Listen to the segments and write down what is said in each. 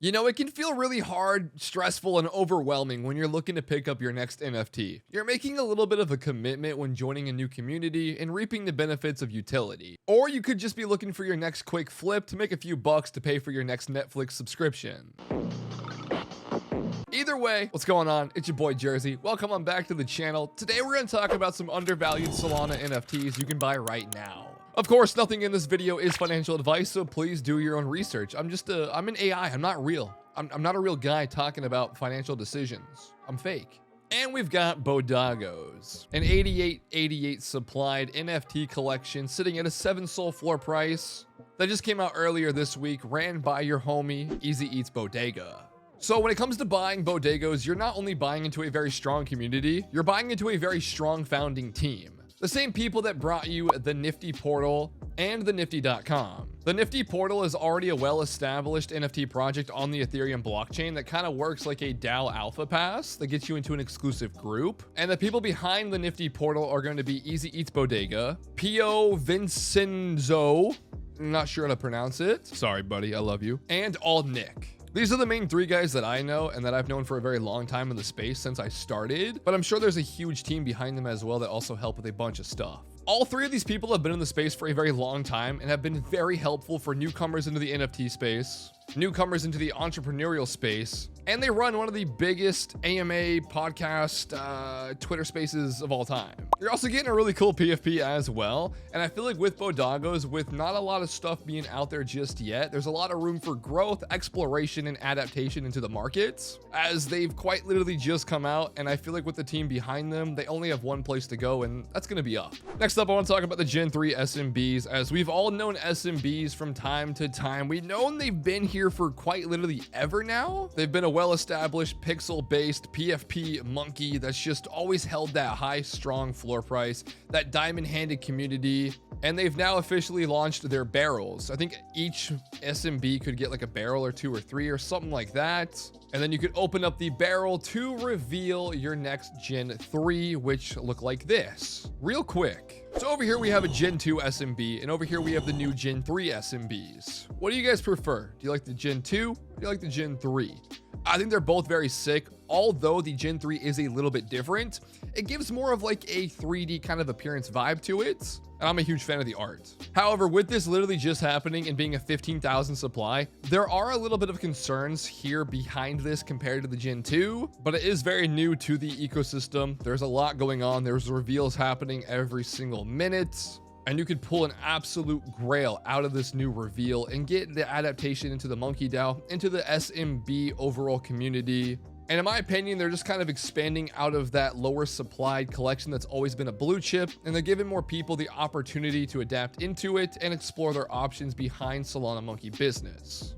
You know, it can feel really hard, stressful, and overwhelming when you're looking to pick up your next NFT. You're making a little bit of a commitment when joining a new community and reaping the benefits of utility. Or you could just be looking for your next quick flip to make a few bucks to pay for your next Netflix subscription. Either way, what's going on? It's your boy Jerzy. Welcome on back to the channel. Today we're going to talk about some undervalued Solana NFTs you can buy right now. Of course, nothing in this video is financial advice, so please do your own research. I'm an AI. I'm not real. I'm not a real guy talking about financial decisions. I'm fake. And we've got Bodagos, an 8888 supplied NFT collection sitting at a 7 SOL floor price that just came out earlier this week, ran by your homie Easy Eats Bodega. So when it comes to buying Bodagos, you're not only buying into a very strong community, you're buying into a very strong founding team. The same people that brought you the Nifty portal and the Nifty.com. The Nifty portal is already a well-established NFT project on the Ethereum blockchain that kind of works like a DAO alpha pass that gets you into an exclusive group. And the people behind the Nifty portal are going to be Easy Eats Bodega, Pio Vincenzo, not sure how to pronounce it. Sorry, buddy, I love you. And All Nick. These are the main 3 guys that I know and that I've known for a very long time in the space since I started, but I'm sure there's a huge team behind them as well that also help with a bunch of stuff. All 3 of these people have been in the space for a very long time and have been very helpful for newcomers into the NFT space, newcomers into the entrepreneurial space, and they run one of the biggest AMA podcast Twitter spaces of all time. You're also getting a really cool PFP as well, and I feel like with Bodagos, with not a lot of stuff being out there just yet, there's a lot of room for growth, exploration, and adaptation into the markets, as they've quite literally just come out, and I feel like with the team behind them, they only have one place to go, and that's going to be up. Next up, I want to talk about the Gen 3 SMBs, as we've all known SMBs from time to time. We've known they've been here for quite literally ever now. They've been a well-established pixel-based PFP monkey that's just always held that high, strong floor price, that diamond-handed community, and they've now officially launched their barrels. I think each SMB could get like a barrel or 2 or 3 or something like that. And then you could open up the barrel to reveal your next Gen 3, which look like this. Real quick. So over here we have a Gen 2 SMB, and over here we have the new Gen 3 SMBs. What do you guys prefer? Do you like the Gen 2 or do you like the Gen 3? I think they're both very sick, although the Gen 3 is a little bit different. It gives more of like a 3D kind of appearance vibe to it, and I'm a huge fan of the art. However, with this literally just happening and being a 15,000 supply, there are a little bit of concerns here behind this compared to the Gen 2, but it is very new to the ecosystem. There's a lot going on. There's reveals happening every single minute. And you could pull an absolute grail out of this new reveal and get the adaptation into the Monkey DAO, into the SMB overall community. And in my opinion, they're just kind of expanding out of that lower supplied collection that's always been a blue chip, and they're giving more people the opportunity to adapt into it and explore their options behind Solana Monkey business.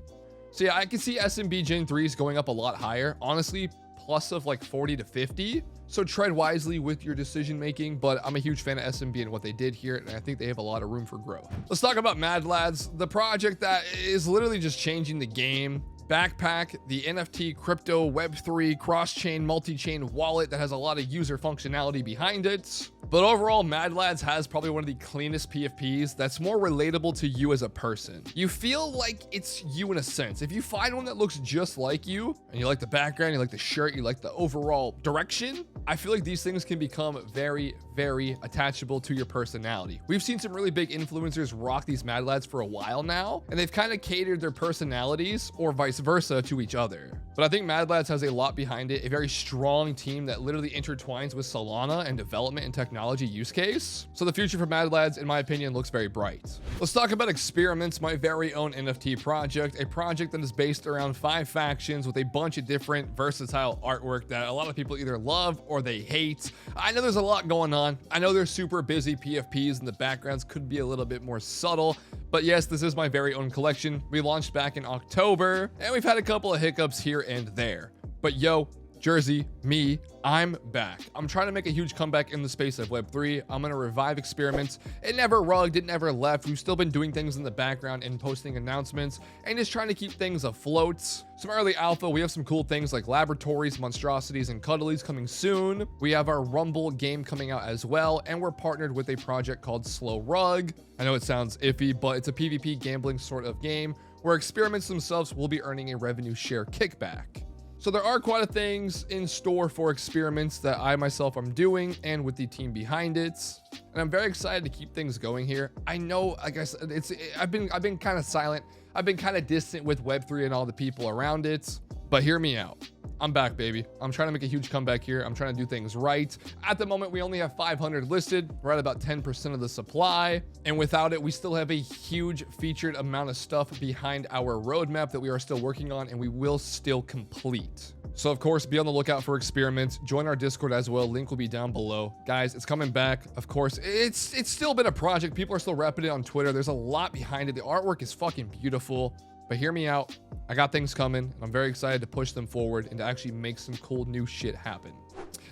So yeah, I can see SMB Gen 3s going up a lot higher, honestly, plus of like 40 to 50. So tread wisely with your decision making, but I'm a huge fan of SMB and what they did here, and I think they have a lot of room for growth. Let's talk about Mad Lads, the project that is literally just changing the game. Backpack, the NFT crypto Web3 cross-chain multi-chain wallet that has a lot of user functionality behind it. But overall, Mad Lads has probably one of the cleanest PFPs that's more relatable to you as a person. You feel like it's you in a sense. If you find one that looks just like you, and you like the background, you like the shirt, you like the overall direction, I feel like these things can become very, very attachable to your personality. We've seen some really big influencers rock these Mad Lads for a while now, and they've kind of catered their personalities or vice versa to each other. But I think Mad Lads has a lot behind it, a very strong team that literally intertwines with Solana and development and technology use case. So the future for Mad Lads, in my opinion, looks very bright. Let's talk about Experiments, my very own NFT project, a project that is based around 5 factions with a bunch of different versatile artwork that a lot of people either love or they hate. I know there's a lot going on. I know they're super busy PFPs and the backgrounds could be a little bit more subtle, but yes, this is my very own collection. We launched back in October, and we've had a couple of hiccups here and there. But yo, Jerzy, me, I'm back. I'm trying to make a huge comeback in the space of Web3. I'm going to revive Experiments. It never rugged, it never left. We've still been doing things in the background and posting announcements and just trying to keep things afloat. Some early alpha, we have some cool things like laboratories, monstrosities, and cuddlies coming soon. We have our Rumble game coming out as well, and we're partnered with a project called Slow Rug. I know it sounds iffy, but it's a PvP gambling sort of game where experiments themselves will be earning a revenue share kickback. So there are quite a things in store for experiments that I myself am doing and with the team behind it. And I'm very excited to keep things going here. I know, like I said, I've been kind of silent. I've been kind of distant with Web3 and all the people around it, but hear me out. I'm back, baby. I'm trying to make a huge comeback here. I'm trying to do things right. At the moment, we only have 500 listed. We're at about 10% of the supply. And without it, we still have a huge featured amount of stuff behind our roadmap that we are still working on and we will still complete. So of course, be on the lookout for experiments. Join our Discord as well. Link will be down below. Guys, it's coming back. Of course, it's still been a project. People are still repping it on Twitter. There's a lot behind it. The artwork is fucking beautiful. But hear me out. I got things coming, and I'm very excited to push them forward and to actually make some cool new shit happen.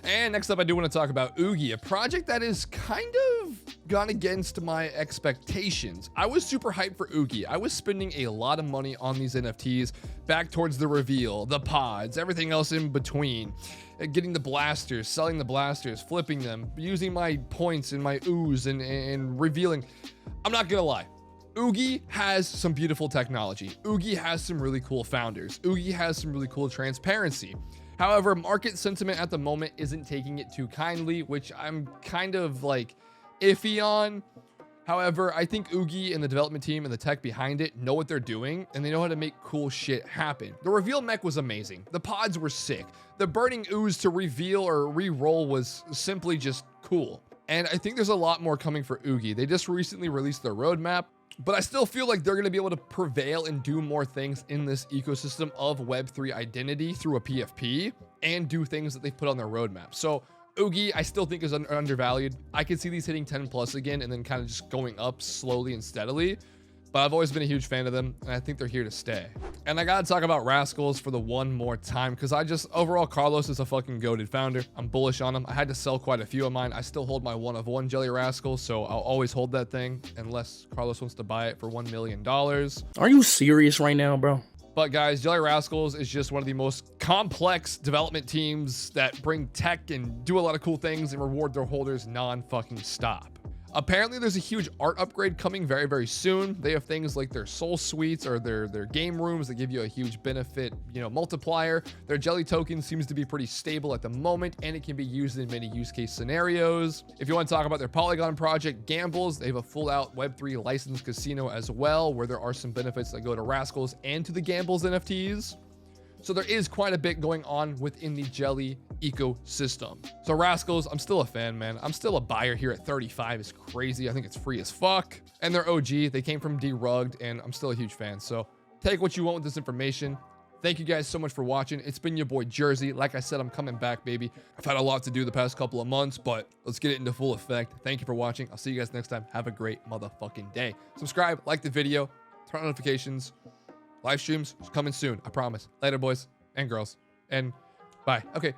And next up, I do want to talk about Oogie, a project that is kind of gone against my expectations. I was super hyped for Oogie. I was spending a lot of money on these NFTs back towards the reveal, the pods, everything else in between. Getting the blasters, selling the blasters, flipping them, using my points and my ooze and revealing. I'm not gonna lie. Oogie has some beautiful technology. Oogie has some really cool founders. Oogie has some really cool transparency. However, market sentiment at the moment isn't taking it too kindly, which I'm kind of like iffy on. However, I think Oogie and the development team and the tech behind it know what they're doing and they know how to make cool shit happen. The reveal mech was amazing. The pods were sick. The burning ooze to reveal or re-roll was simply just cool. And I think there's a lot more coming for Oogie. They just recently released their roadmap. But I still feel like they're going to be able to prevail and do more things in this ecosystem of Web3 identity through a PFP and do things that they've put on their roadmap. So Oogie, I still think is undervalued. I could see these hitting 10 plus again and then kind of just going up slowly and steadily. But I've always been a huge fan of them, and I think they're here to stay. And I gotta talk about Rascals for the one more time, because overall, Carlos is a fucking goated founder. I'm bullish on him. I had to sell quite a few of mine. I still hold my 1 of 1 Jelly Rascal, so I'll always hold that thing, unless Carlos wants to buy it for $1 million. Are you serious right now, bro? But guys, Jelly Rascals is just one of the most complex development teams that bring tech and do a lot of cool things and reward their holders non-fucking stop. Apparently, there's a huge art upgrade coming very, very soon. They have things like their soul suites or their game rooms that give you a huge benefit, multiplier. Their jelly token seems to be pretty stable at the moment, and it can be used in many use case scenarios. If you want to talk about their Polygon project, Gambles, they have a full-out Web3 licensed casino as well, where there are some benefits that go to Rascals and to the Gambles NFTs. So there is quite a bit going on within the Jelly ecosystem. So Rascals, I'm still a fan, man. I'm still a buyer here at 35. It's crazy. I think it's free as fuck. And they're OG. They came from Derugged, and I'm still a huge fan. So take what you want with this information. Thank you guys so much for watching. It's been your boy Jerzy. Like I said, I'm coming back, baby. I've had a lot to do the past couple of months, but let's get it into full effect. Thank you for watching. I'll see you guys next time. Have a great motherfucking day. Subscribe, like the video, turn on notifications. Live streams coming soon, I promise. Later, boys and girls. And bye. Okay.